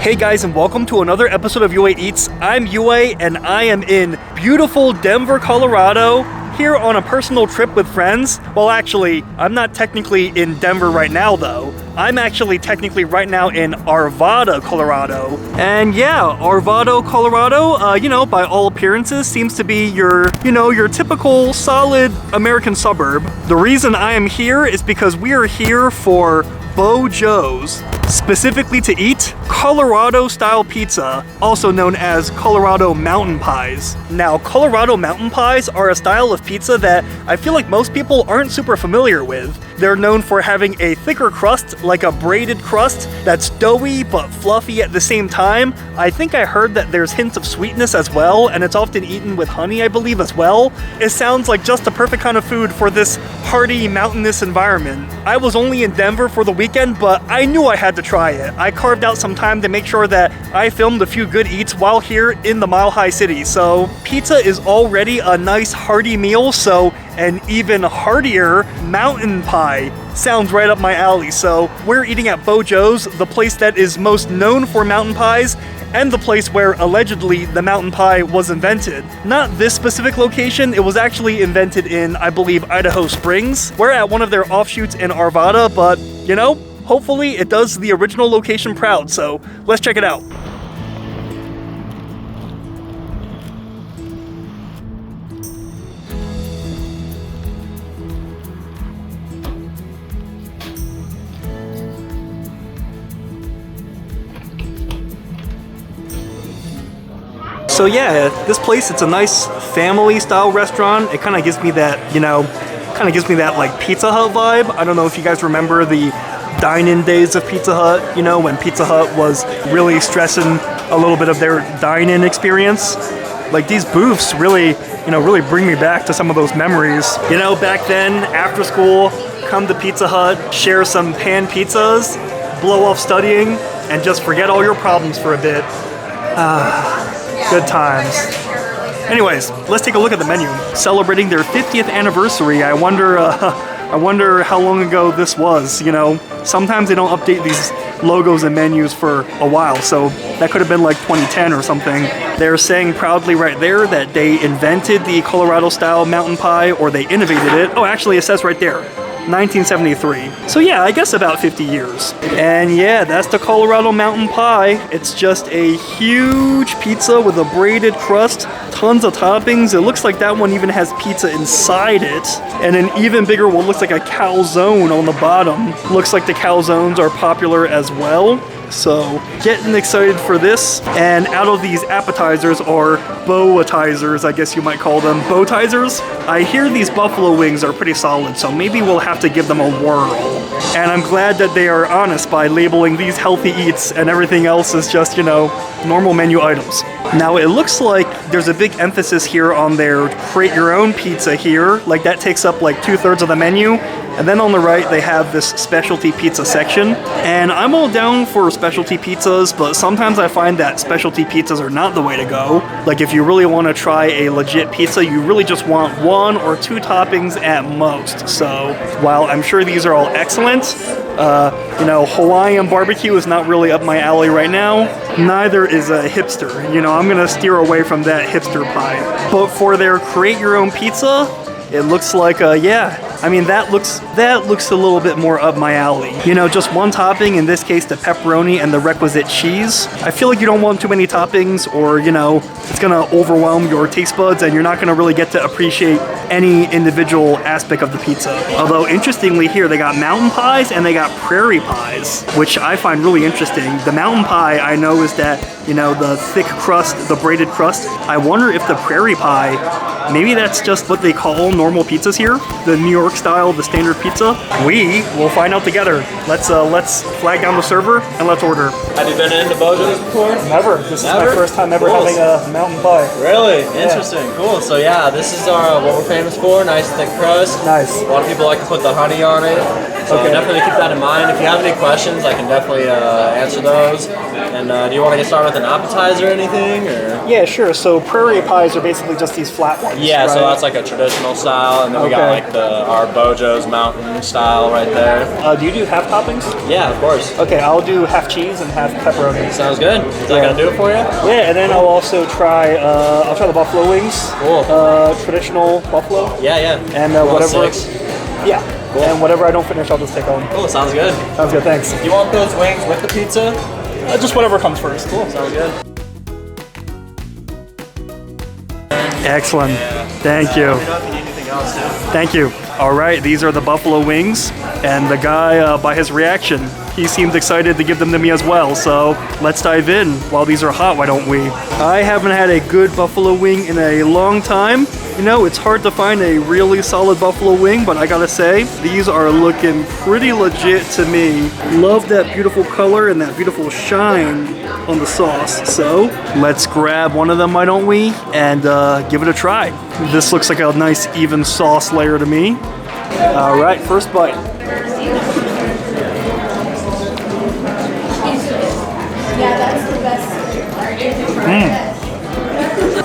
Hey guys, and welcome to another episode of UA Eats. I'm UA, and I am in beautiful Denver, Colorado, here on a personal trip with friends. Well, actually, I'm not technically in Denver right now, though. I'm actually technically right now in Arvada, Colorado. And yeah, Arvada, Colorado, by all appearances, seems to be your typical solid American suburb. The reason I am here is because we are here for Beau Jo's, specifically to eat Colorado-style pizza, also known as Colorado mountain pies. Now, Colorado mountain pies are a style of pizza that I feel like most people aren't super familiar with. They're known for having a thicker crust, like a braided crust, that's doughy but fluffy at the same time. I think I heard that there's hints of sweetness as well, and it's often eaten with honey, I believe, as well. It sounds like just the perfect kind of food for this hearty, mountainous environment. I was only in Denver for the weekend, but I knew I had to try it. I carved out some time to make sure that I filmed a few good eats while here in the Mile High City. So pizza is already a nice hearty meal, so an even heartier mountain pie sounds right up my alley. So we're eating at Beau Jo's, the place that is most known for mountain pies, and the place where allegedly the mountain pie was invented. Not this specific location, it was actually invented in, I believe, Idaho Springs. We're at one of their offshoots in Arvada, but hopefully it does the original location proud, so let's check it out. So yeah, this place, it's a nice family style restaurant. It kind of gives me that, like Pizza Hut vibe. I don't know if you guys remember the dine-in days of Pizza Hut, when Pizza Hut was really stressing a little bit of their dine-in experience. Like these booths really bring me back to some of those memories. Back then, after school, come to Pizza Hut, share some pan pizzas, blow off studying, and just forget all your problems for a bit. Good times. Anyways, let's take a look at the menu. Celebrating their 50th anniversary. I wonder how long ago this was. Sometimes they don't update these logos and menus for a while, so that could have been like 2010 or something. They're saying proudly right there that they invented the Colorado-style mountain pie, or they innovated it. Oh, actually, it says right there, 1973. So yeah, I guess about 50 years. And yeah, that's the Colorado mountain pie. It's just a huge pizza with a braided crust, tons of toppings. It looks like that one even has pizza inside it. And an even bigger one looks like a calzone on the bottom. Looks like the calzones are popular as well. So, getting excited for this. And out of these appetizers, or bow-atizers, I guess you might call them, bow-tizers, I hear these buffalo wings are pretty solid, so maybe we'll have to give them a whirl. And I'm glad that they are honest by labeling these healthy eats and everything else is just, normal menu items. Now, it looks like there's a big emphasis here on their create-your-own pizza here. Like, that takes up like 2/3 of the menu. And then on the right, they have this specialty pizza section. And I'm all down for specialty pizzas, but sometimes I find that specialty pizzas are not the way to go. Like if you really want to try a legit pizza, you really just want 1 or 2 toppings at most. So while I'm sure these are all excellent, Hawaiian barbecue is not really up my alley right now. Neither is a hipster. I'm gonna steer away from that hipster pie. But for their create your own pizza, it looks like, that looks a little bit more up my alley. Just 1 topping, in this case the pepperoni and the requisite cheese. I feel like you don't want too many toppings, or, it's gonna overwhelm your taste buds and you're not gonna really get to appreciate any individual aspect of the pizza. Although, interestingly here, they got mountain pies and they got prairie pies, which I find really interesting. The mountain pie, I know, is that, the thick crust, the braided crust. I wonder if the prairie pie, maybe that's just what they call normal pizzas here, the New York style, the standard pizza. We will find out together. Let's flag down the server and let's order. Have you been into Bojo's before? Never. This is my first time ever having a mountain pie. Really? Interesting. Yeah. Cool. So yeah, this is what we're famous for. Nice thick crust. Nice. A lot of people like to put the honey on it. So definitely keep that in mind. If you have any questions, I can definitely answer those. And do you want to get started with an appetizer or anything? Or? Yeah, sure. So prairie pies are basically just these flat ones. Yeah, right? so that's like a traditional style, and then we got like our Bojo's mountain style right there. Do you do half toppings? Yeah, of course. Okay, I'll do half cheese and half pepperoni. Sounds good. Is that gonna do it for you? Yeah, and then I'll also try. I'll try the buffalo wings. Cool. Traditional buffalo. Yeah, yeah. And whatever. 6. Yeah. Cool. And whatever I don't finish, I'll just take home. Cool. Sounds good. Sounds good. Thanks. You want those wings with the pizza? Just whatever comes first. Cool. Sounds good. Excellent. Thank you. Let me know if you need anything else too. Thank you. All right, these are the buffalo wings, and the guy, by his reaction, he seemed excited to give them to me as well. So let's dive in. While these are hot, why don't we? I haven't had a good buffalo wing in a long time. You know, it's hard to find a really solid buffalo wing, but I gotta say, these are looking pretty legit to me. Love that beautiful color and that beautiful shine on the sauce. So let's grab one of them, why don't we, and give it a try. This looks like a nice even sauce layer to me. All right, first bite. Yeah, that's the best.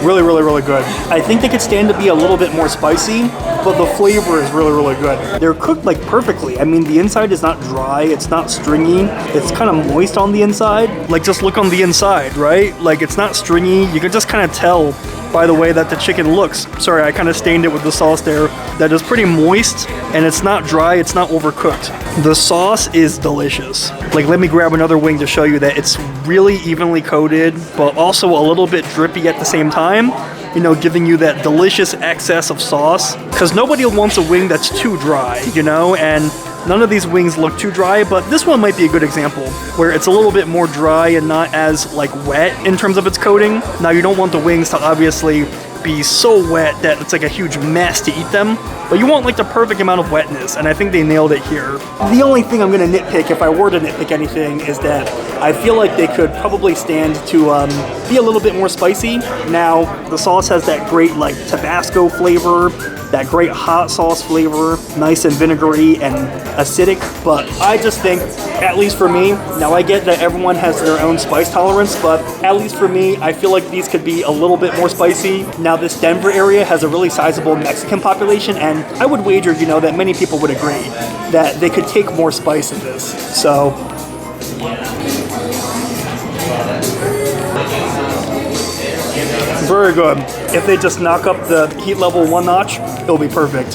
Really, really, really good. I think they could stand to be a little bit more spicy, but the flavor is really, really good. They're cooked like perfectly. I mean, the inside is not dry, it's not stringy, it's kind of moist on the inside. Like, just look on the inside, right? Like, it's not stringy. You can just kind of tell by the way that the chicken looks. Sorry, I kind of stained it with the sauce there. That is pretty moist, and it's not dry, it's not overcooked. The sauce is delicious. Like, let me grab another wing to show you that it's really evenly coated, but also a little bit drippy at the same time. You know, giving you that delicious excess of sauce. Because nobody wants a wing that's too dry, you know? And none of these wings look too dry, but this one might be a good example, where it's a little bit more dry and not as, like, wet in terms of its coating. Now, you don't want the wings to obviously be so wet that it's like a huge mess to eat them, but you want like the perfect amount of wetness, and I think they nailed it here. The only thing I'm gonna nitpick, if I were to nitpick anything, is that I feel like they could probably stand to be a little bit more spicy. Now, the sauce has that great like Tabasco flavor, that great hot sauce flavor, nice and vinegary and acidic, but I just think, at least for me, now I get that everyone has their own spice tolerance, but at least for me, I feel like these could be a little bit more spicy. Now, this Denver area has a really sizable Mexican population, and I would wager, you know, that many people would agree that they could take more spice in this. So, very good. If they just knock up the heat level one notch, it'll be perfect.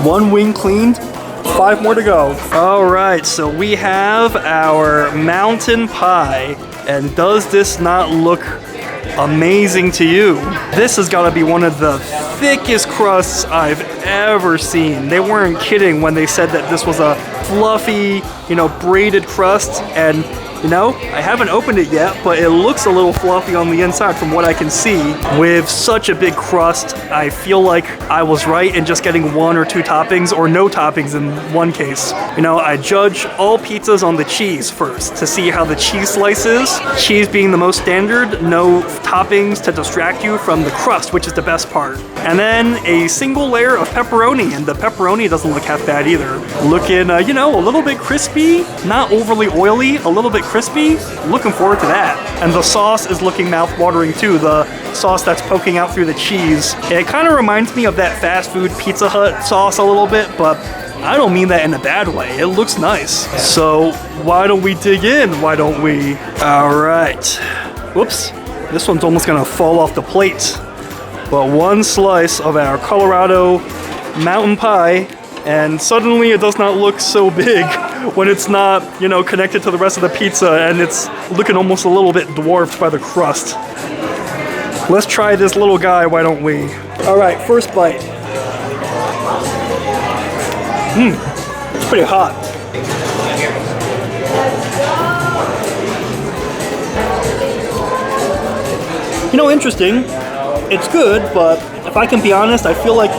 One wing cleaned, 5 more to go. All right, so we have our mountain pie, and does this not look amazing to you? This has got to be one of the thickest crusts I've ever seen. They weren't kidding when they said that this was a fluffy, you know, braided crust, and you know, I haven't opened it yet, but it looks a little fluffy on the inside from what I can see. With such a big crust, I feel like I was right in just getting 1 or 2 toppings, or no toppings in one case. You know, I judge all pizzas on the cheese first to see how the cheese slices. Cheese being the most standard, no toppings to distract you from the crust, which is the best part. And then a single layer of pepperoni, and the pepperoni doesn't look half bad either. Looking, you know, a little bit crispy, not overly oily, a little bit crispy. Looking forward to that. And the sauce is looking mouth-watering too, the sauce that's poking out through the cheese. It kind of reminds me of that fast food Pizza Hut sauce a little bit, but I don't mean that in a bad way. It looks nice. So why don't we dig in? Why don't we? All right. Whoops. This one's almost gonna fall off the plate. But one slice of our Colorado mountain pie, and suddenly it does not look so big when it's not, you know, connected to the rest of the pizza, and it's looking almost a little bit dwarfed by the crust. Let's try this little guy, why don't we? All right, first bite. It's pretty hot. You know, interesting. It's good, but if I can be honest, I feel like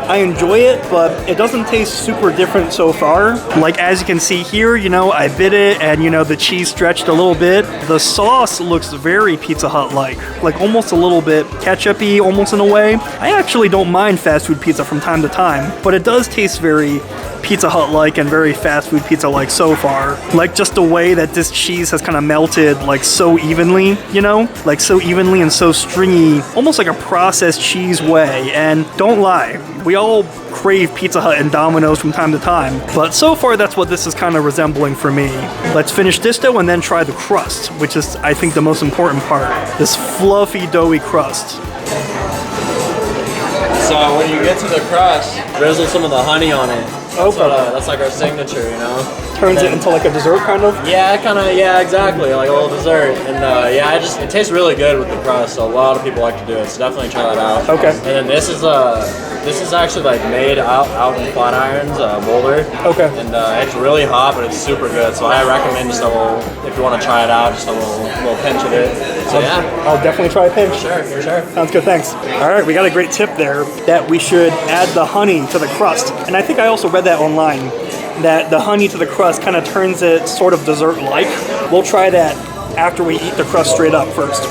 I enjoy it, but it doesn't taste super different so far. Like as you can see here, you know, I bit it and you know, the cheese stretched a little bit. The sauce looks very Pizza Hut-like almost a little bit ketchup-y almost in a way. I actually don't mind fast food pizza from time to time, but it does taste very Pizza Hut-like and very fast food pizza-like so far. Like just the way that this cheese has kind of melted like so evenly, you know? Like so evenly and so stringy, almost like a processed cheese way. And don't lie, we all crave Pizza Hut and Domino's from time to time, but so far that's what this is kind of resembling for me. Let's finish this though and then try the crust, which is I think the most important part. This fluffy doughy crust. So when you get to the crust, drizzle some of the honey on it. That's like our signature, you know? Turns it into like a dessert kind of? Yeah, exactly, like a little dessert. And yeah, it tastes really good with the crust, so a lot of people like to do it, so definitely try that out. Okay. And then this is actually like made out in Flatirons, Boulder. Okay. And it's really hot, but it's super good, so I recommend just a little, if you want to try it out, just a little pinch of it. So yeah. I'll definitely try a pinch. Sure, for sure. Sounds good, thanks. All right, we got a great tip there that we should add the honey to the crust. And I think I also read that online, that the honey to the crust kind of turns it sort of dessert-like. We'll try that after we eat the crust straight up first.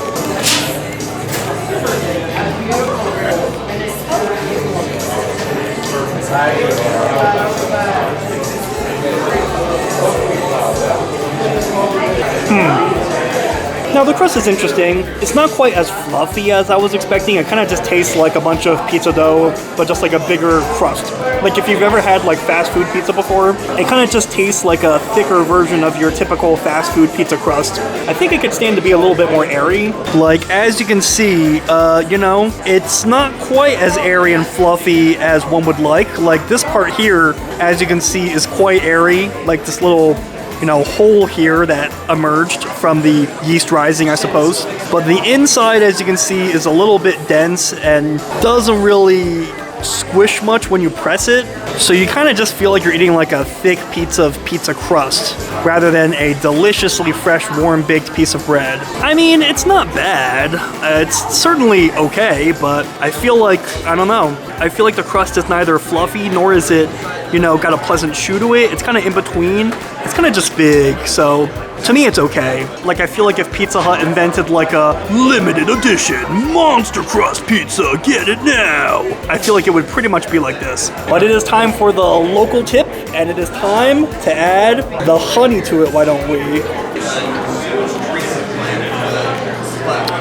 Now the crust is interesting. It's not quite as fluffy as I was expecting. It kind of just tastes like a bunch of pizza dough, but just like a bigger crust. Like if you've ever had like fast food pizza before, it kind of just tastes like a thicker version of your typical fast food pizza crust. I think it could stand to be a little bit more airy. Like as you can see, you know, it's not quite as airy and fluffy as one would like. Like this part here, as you can see, is quite airy. Like this little, you know, hole here that emerged from the yeast rising, I suppose. But the inside, as you can see, is a little bit dense and doesn't really squish much when you press it. So you kind of just feel like you're eating like a thick pizza of pizza crust rather than a deliciously fresh, warm baked piece of bread. I mean, it's not bad. It's certainly okay, but I feel like, I don't know, I feel like the crust is neither fluffy nor is it, you know, got a pleasant chew to it. It's kind of in between. It's kind of just big, so to me it's okay. Like I feel like if Pizza Hut invented like a limited edition monster crust pizza, get it now, I feel like it would pretty much be like this. But it is time for the local tip, and it is time to add the honey to it, why don't we?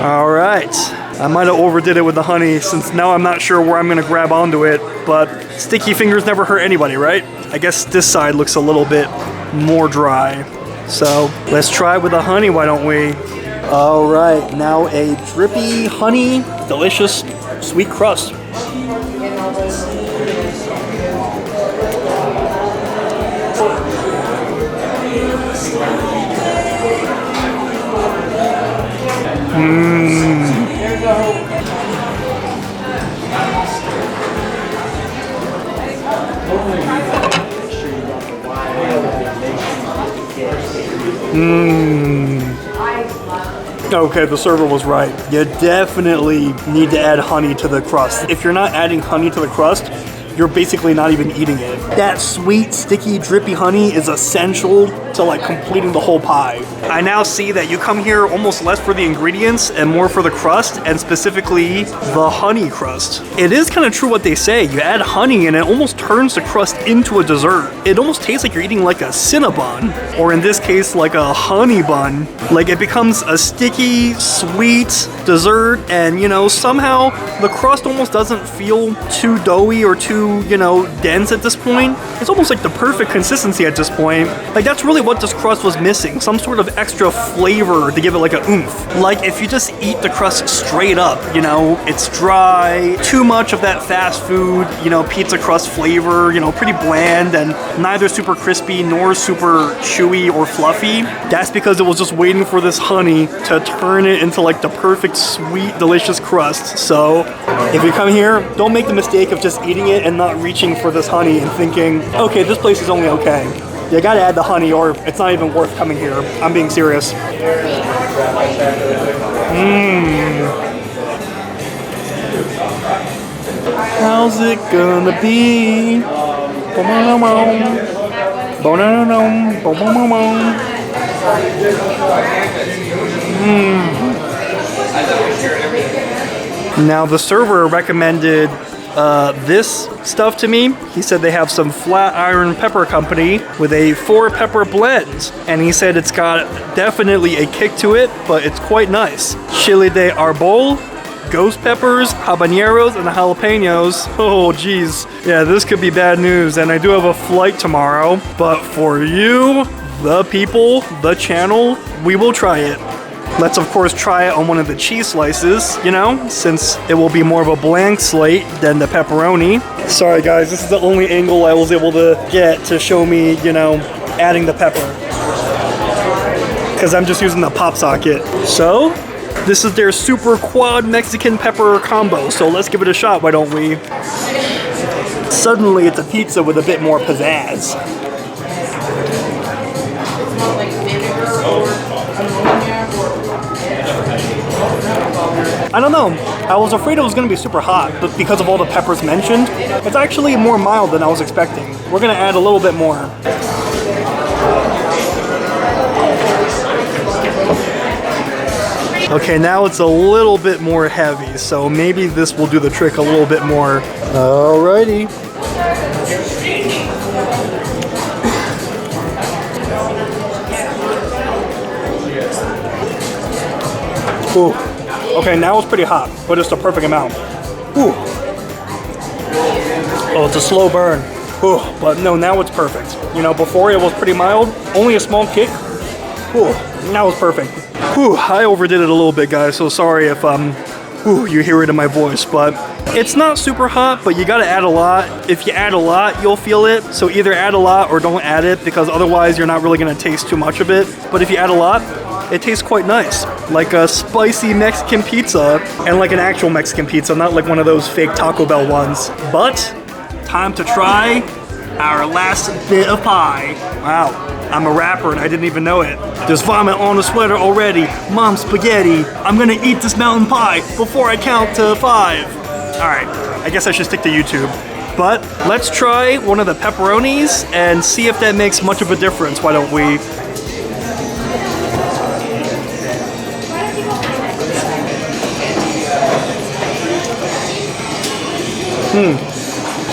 All right. I might have overdid it with the honey since now I'm not sure where I'm gonna grab onto it, but sticky fingers never hurt anybody, right? I guess this side looks a little bit more dry. So let's try it with the honey, why don't we? All right, now a drippy honey, delicious sweet crust. Okay, the server was right. You definitely need to add honey to the crust. If you're not adding honey to the crust, you're basically not even eating it. That sweet, sticky, drippy honey is essential to like completing the whole pie. I now see that you come here almost less for the ingredients and more for the crust, and specifically the honey crust. It is kind of true what they say. You add honey and it almost turns the crust into a dessert. It almost tastes like you're eating like a Cinnabon, or in this case, like a honey bun. Like it becomes a sticky, sweet dessert, and you know, somehow the crust almost doesn't feel too doughy or too, you know, dense at this point. It's almost like the perfect consistency at this point. Like that's really what this crust was missing, some sort of extra flavor to give it like a oomph. Like if you just eat the crust straight up, you know, it's dry, too much of that fast food, you know, pizza crust flavor, you know, pretty bland and neither super crispy nor super chewy or fluffy. That's because it was just waiting for this honey to turn it into like the perfect sweet, delicious crust. So if you come here, don't make the mistake of just eating it and not reaching for this honey and thinking, okay, this place is only okay. You gotta add the honey or it's not even worth coming here. I'm being serious. How's it gonna be? Now the server recommended this stuff to me. He said they have some flat iron pepper company with a 4-pepper blend, and he said it's got definitely a kick to it, but it's quite nice. Chile de arbol, ghost peppers, habaneros, and jalapenos. Oh geez, yeah, this could be bad news, and I do have a flight tomorrow, but for you, the people, the channel, we will try it. Let's of course try it on one of the cheese slices, you know, since it will be more of a blank slate than the pepperoni. Sorry guys, this is the only angle I was able to get to show me, you know, adding the pepper. Because I'm just using the pop socket. So, this is their super quad Mexican pepper combo, so let's give it a shot, why don't we? Suddenly it's a pizza with a bit more pizzazz. I don't know, I was afraid it was going to be super hot, but because of all the peppers mentioned, it's actually more mild than I was expecting. We're going to add a little bit more. Okay, now it's a little bit more heavy, so maybe this will do the trick a little bit more. Alrighty. Ooh. Okay, now it's pretty hot, but it's the perfect amount. Ooh. Oh, it's a slow burn. Ooh, but no, now it's perfect. You know, before it was pretty mild, only a small kick. Ooh, now it's perfect. Ooh, I overdid it a little bit, guys, so sorry if you hear it in my voice, but it's not super hot, but you gotta add a lot. If you add a lot, you'll feel it, so either add a lot or don't add it, because otherwise you're not really gonna taste too much of it. But if you add a lot, it tastes quite nice, like a spicy Mexican pizza, and like an actual Mexican pizza, not like one of those fake Taco Bell ones. But, time to try our last bit of pie. Wow, I'm a rapper and I didn't even know it. There's vomit on the sweater already. Mom, spaghetti. I'm gonna eat this mountain pie before I count to 5. Alright, I guess I should stick to YouTube. But, let's try one of the pepperonis and see if that makes much of a difference, why don't we?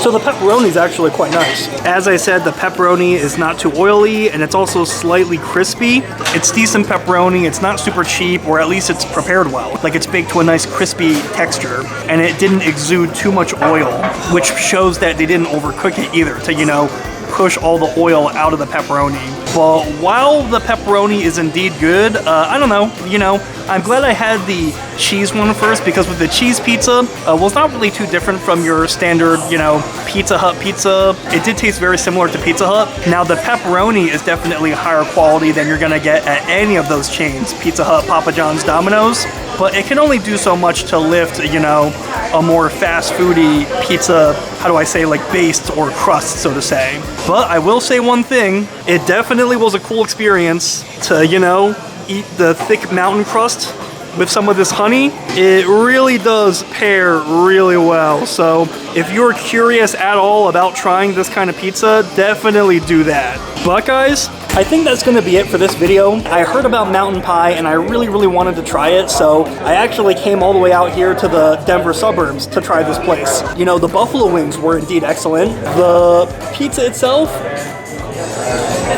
So the pepperoni is actually quite nice. As I said, the pepperoni is not too oily, and it's also slightly crispy. It's decent pepperoni, it's not super cheap, or at least it's prepared well. Like it's baked to a nice crispy texture, and it didn't exude too much oil, which shows that they didn't overcook it either to, you know, push all the oil out of the pepperoni. But while the pepperoni is indeed good, I don't know, you know, I'm glad I had the cheese one first, because with the cheese pizza, well, it's not really too different from your standard, you know, Pizza Hut pizza. It did taste very similar to Pizza Hut. Now the pepperoni is definitely higher quality than you're gonna get at any of those chains, Pizza Hut, Papa John's, Domino's, but it can only do so much to lift, you know, a more fast foody pizza, how do I say, like based or crust, so to say. But I will say one thing, it definitely was a cool experience to, you know, eat the thick mountain crust with some of this honey. It really does pair really well. So if you're curious at all about trying this kind of pizza, definitely do that. But guys, I think that's gonna be it for this video. I heard about mountain pie and I really wanted to try it, so I actually came all the way out here to the Denver suburbs to try this place. You know, the buffalo wings were indeed excellent. The pizza itself,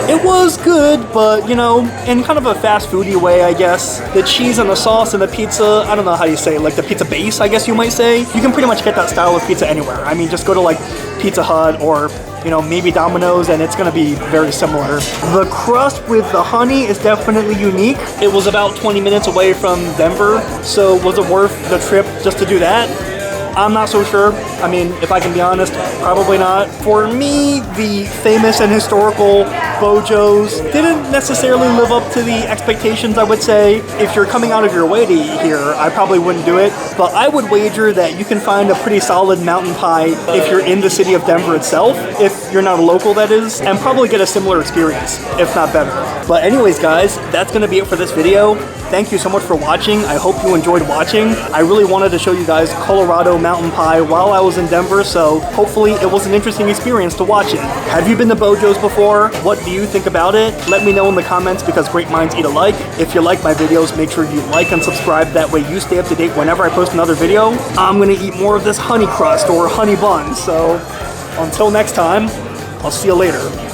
it was good, but, you know, in kind of a fast foody way, I guess. The cheese and the sauce and the pizza, I don't know how you say it, like the pizza base, I guess you might say. You can pretty much get that style of pizza anywhere. I mean, just go to like Pizza Hut or, you know, maybe Domino's, and it's gonna be very similar. The crust with the honey is definitely unique. It was about 20 minutes away from Denver, so was it worth the trip just to do that? I'm not so sure. I mean, if I can be honest, probably not. For me, the famous and historical Bojos didn't necessarily live up to the expectations, I would say. If you're coming out of your way to eat here, I probably wouldn't do it. But I would wager that you can find a pretty solid mountain pie if you're in the city of Denver itself, if you're not a local, that is, and probably get a similar experience, if not better. But anyways, guys, that's gonna be it for this video. thank you so much for watching. I hope you enjoyed watching. I really wanted to show you guys Colorado mountain pie while I was in Denver, so hopefully it was an interesting experience to watch it. Have you been to Bojo's before? What do you think about it? Let me know in the comments because great minds eat alike. If you like my videos, make sure you like and subscribe. That way you stay up to date whenever I post another video. I'm gonna eat more of this honey crust or honey bun, so until next time, I'll see you later.